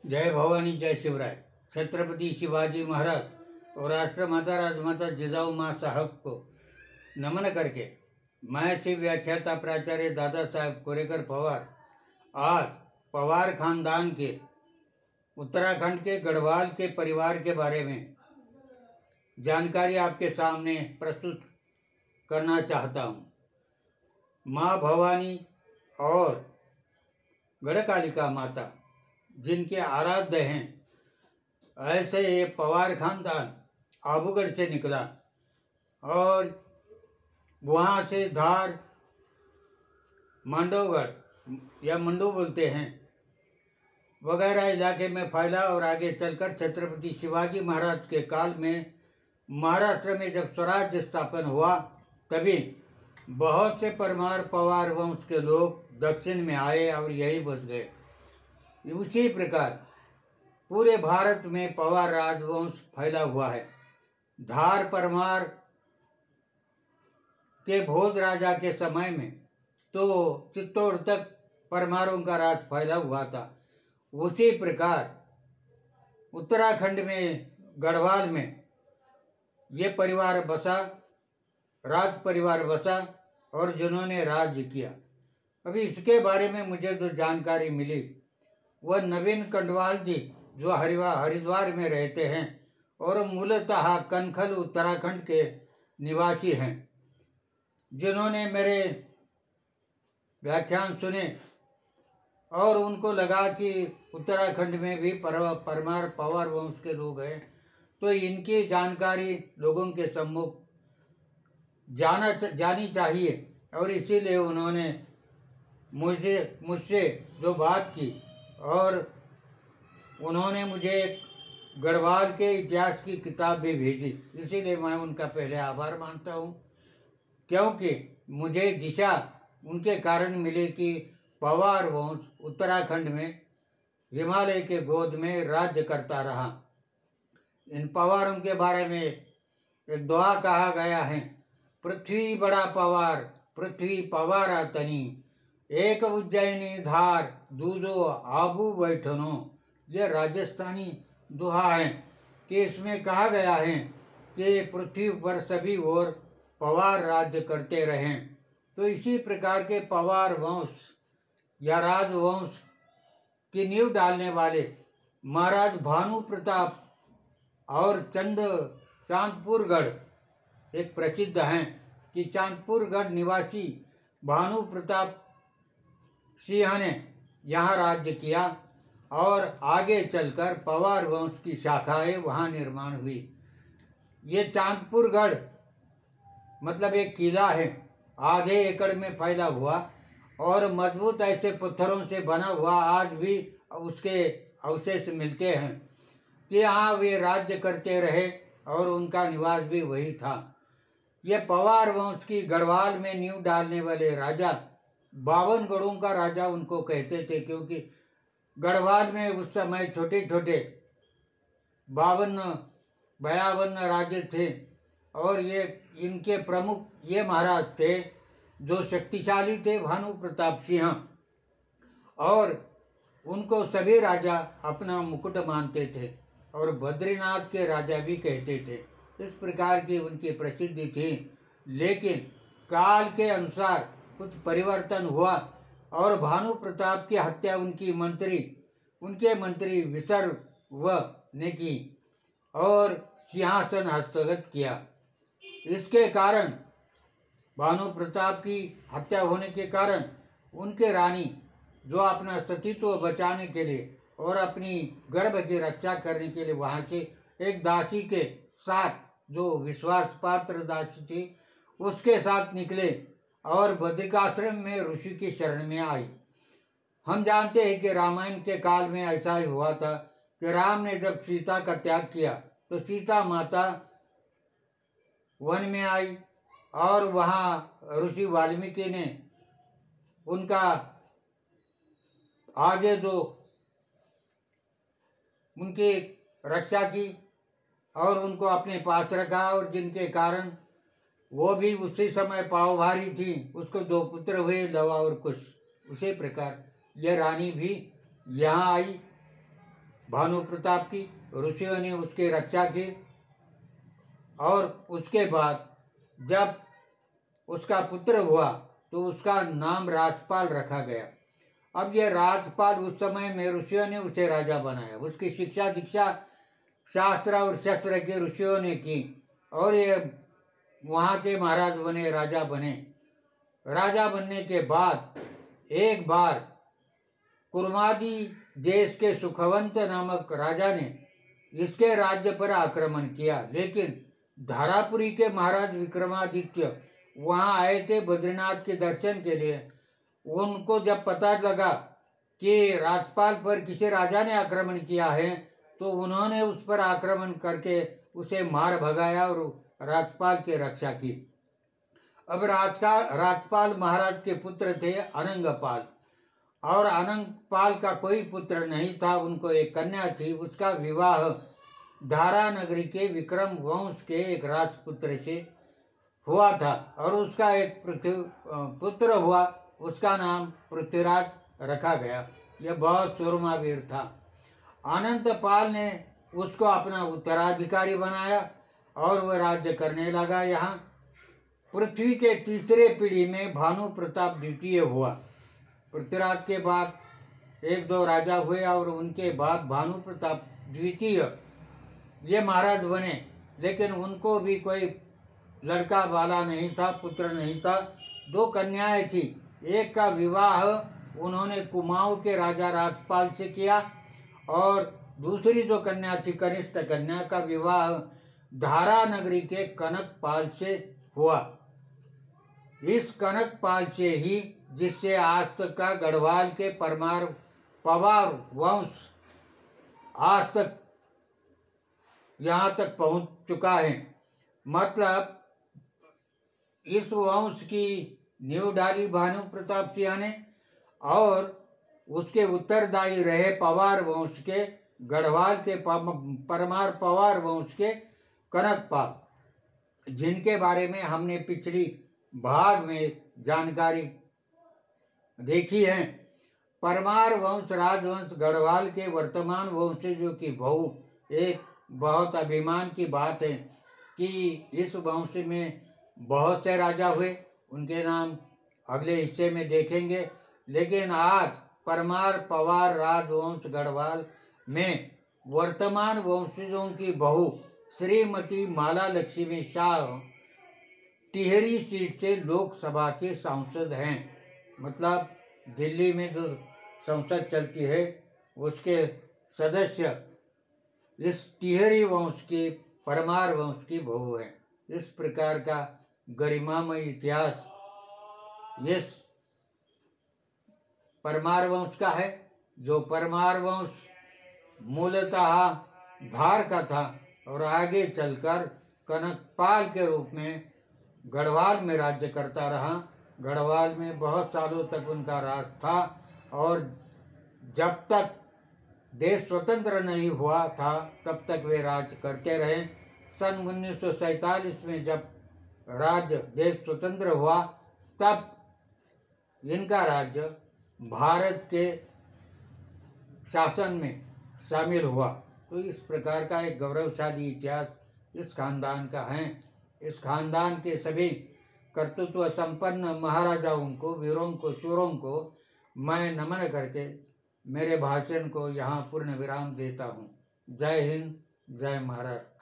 जय भवानी, जय शिवराय। छत्रपति शिवाजी महाराज और राष्ट्रमाता राजमाता जिजाऊ माँ साहब को नमन करके मैं शिव व्याख्याता प्राचार्य दादा साहब कोरेकर पवार आज पवार खानदान के उत्तराखंड के गढ़वाल के परिवार के बारे में जानकारी आपके सामने प्रस्तुत करना चाहता हूँ। माँ भवानी और गढ़कालिका माता जिनके आराध्य हैं, ऐसे ये पवार खानदान आबूगढ़ से निकला और वहाँ से धार, मांडवगढ़ या मंडू बोलते हैं वगैरह इलाके में फैला और आगे चलकर छत्रपति शिवाजी महाराज के काल में महाराष्ट्र में जब स्वराज्य स्थापन हुआ तभी बहुत से परमार पवार वंश के लोग दक्षिण में आए और यही बस गए। उसी प्रकार पूरे भारत में पवार राजवंश फैला हुआ है। धार परमार के भोज राजा के समय में तो चित्तौड़ तक परमारों का राज फैला हुआ था। उसी प्रकार उत्तराखंड में गढ़वाल में ये परिवार बसा, राज परिवार बसा और जिन्होंने राज्य किया। अभी इसके बारे में मुझे जो जानकारी मिली वह नवीन कंडवाल जी जो हरिद्वार में रहते हैं और मूलतः कनखल उत्तराखंड के निवासी हैं, जिन्होंने मेरे व्याख्यान सुने और उनको लगा कि उत्तराखंड में भी परमार पवार वंश के लोग हैं, तो इनकी जानकारी लोगों के सम्मुख जानी चाहिए और इसीलिए उन्होंने मुझसे जो बात की और उन्होंने मुझे गढ़वाल के इतिहास की किताब भी भेजी। इसीलिए मैं उनका पहले आभार मानता हूँ, क्योंकि मुझे दिशा उनके कारण मिली कि पवार वंश उत्तराखंड में हिमालय के गोद में राज्य करता रहा। इन पवारों के बारे में एक दुआ कहा गया है, पृथ्वी बड़ा पवार पृथ्वी पवारा तनी, एक उज्जैनी धार दूजो आबू बैठनो। यह राजस्थानी दोहा है कि इसमें कहा गया है कि पृथ्वी पर सभी ओर पवार राज्य करते रहें। तो इसी प्रकार के पवार वंश या राजवंश की नींव डालने वाले महाराज भानु प्रताप और चांदपुरगढ़ एक प्रसिद्ध हैं कि चांदपुरगढ़ निवासी भानु प्रताप सिंह ने यहाँ राज्य किया और आगे चलकर पवार वंश की शाखाएं वहाँ निर्माण हुई। ये चांदपुरगढ़ मतलब एक किला है, आधे एकड़ में फैला हुआ और मजबूत ऐसे पत्थरों से बना हुआ, आज भी उसके अवशेष मिलते हैं कि यहाँ वे राज्य करते रहे और उनका निवास भी वही था। ये पवार वंश की गढ़वाल में नींव डालने वाले राजा 52 गढ़ों का राजा उनको कहते थे, क्योंकि गढ़वाल में उस समय छोटे छोटे 52 राज्य थे और ये इनके प्रमुख ये महाराज थे जो शक्तिशाली थे, भानु प्रताप सिंह, और उनको सभी राजा अपना मुकुट मानते थे और बद्रीनाथ के राजा भी कहते थे। इस प्रकार की उनकी प्रसिद्धि थी, लेकिन काल के अनुसार कुछ परिवर्तन हुआ और भानु प्रताप की हत्या उनके मंत्री विसर्व ने की और सिंहासन हस्तगत किया। इसके कारण भानु प्रताप की हत्या होने के कारण उनके रानी जो अपना सतीत्व बचाने के लिए और अपनी गर्भ की रक्षा करने के लिए वहाँ से एक दासी के साथ, जो विश्वास पात्र दासी थी, उसके साथ निकले और बद्रिकाश्रम में ऋषि की शरण में आई। हम जानते हैं कि रामायण के काल में ऐसा ही हुआ था कि राम ने जब सीता का त्याग किया तो सीता माता वन में आई और वहाँ ऋषि वाल्मीकि ने उनका आगे जो उनकी रक्षा की और उनको अपने पास रखा, और जिनके कारण वो भी उसी समय पाव भारी थी, उसको 2 पुत्र हुए, लवा और कुश। उसी प्रकार यह रानी भी यहाँ आई भानु प्रताप की, ऋषियों ने उसकी रक्षा की। और उसके बाद जब उसका पुत्र हुआ तो उसका नाम राजपाल रखा गया। अब यह राजपाल उस समय में ऋषियों ने उसे राजा बनाया। उसकी शिक्षा दीक्षा शास्त्र और शस्त्र के ऋषियों ने की और ये वहाँ के महाराज बने, राजा बने। राजा बनने के बाद एक बार कुर्मादी देश के सुखवंत नामक राजा ने इसके राज्य पर आक्रमण किया, लेकिन धारापुरी के महाराज विक्रमादित्य वहाँ आए थे बद्रीनाथ के दर्शन के लिए। उनको जब पता लगा कि राजपाल पर किसी राजा ने आक्रमण किया है तो उन्होंने उस पर आक्रमण करके उसे मार भगाया और राजपाल की रक्षा की। अब राजपाल महाराज के पुत्र थे अनंगपाल, और अनंगपाल का कोई पुत्र नहीं था। उनको एक कन्या थी। उसका विवाह धारा नगरी के विक्रम वंश के एक राजपुत्र से हुआ था और उसका एक पुत्र हुआ। उसका नाम पृथ्वीराज रखा गया। यह बहुत सूरमा वीर था। अनंतपाल ने उसको अपना उत्तराधिकारी बनाया और वह राज्य करने लगा। यहाँ पृथ्वी के तीसरे पीढ़ी में भानु प्रताप द्वितीय हुआ। पृथ्वीराज के बाद एक दो राजा हुए और उनके बाद भानु प्रताप द्वितीय ये महाराज बने, लेकिन उनको भी कोई लड़का वाला नहीं था, पुत्र नहीं था। दो कन्याएं थी। एक का विवाह उन्होंने कुमाऊं के राजा राजपाल से किया और दूसरी जो कन्या थी कनिष्ठ कन्या का विवाह धारा नगरी के कनकपाल से हुआ। इस कनकपाल से ही जिससे आज तक का गढ़वाल के पवार वंश आज तक यहाँ तक पहुँच चुका है। मतलब इस वंश की नींव डाली भानु प्रताप सिंह ने और उसके उत्तरदायी रहे पवार वंश के गढ़वाल के परमार पवार वंश के कनकपाल, जिनके बारे में हमने पिछली भाग में जानकारी देखी है। परमार वंश राजवंश गढ़वाल के वर्तमान वंशजों की बहु एक बहुत अभिमान की बात है कि इस वंश में बहुत से राजा हुए। उनके नाम अगले हिस्से में देखेंगे। लेकिन आज परमार पवार राजवंश गढ़वाल में वर्तमान वंशजों की बहु श्रीमती माला लक्ष्मी शाह टिहरी सीट से लोकसभा के सांसद हैं। मतलब दिल्ली में जो संसद चलती है उसके सदस्य इस टिहरी वंश की परमार वंश की बहू है। इस प्रकार का गरिमामय इतिहास इस परमार वंश का है। जो परमार वंश मूलतः धार का था और आगे चलकर कनकपाल के रूप में गढ़वाल में राज्य करता रहा। गढ़वाल में बहुत सालों तक उनका राज था और जब तक देश स्वतंत्र नहीं हुआ था तब तक वे राज्य करते रहे। सन 1947 में जब राज्य देश स्वतंत्र हुआ तब इनका राज्य भारत के शासन में शामिल हुआ। तो इस प्रकार का एक गौरवशाली इतिहास इस खानदान का है। इस खानदान के सभी कर्तृत्व संपन्न महाराजाओं को, वीरों को, शूरों को मैं नमन करके मेरे भाषण को यहाँ पूर्ण विराम देता हूँ। जय हिंद, जय महाराष्ट्र।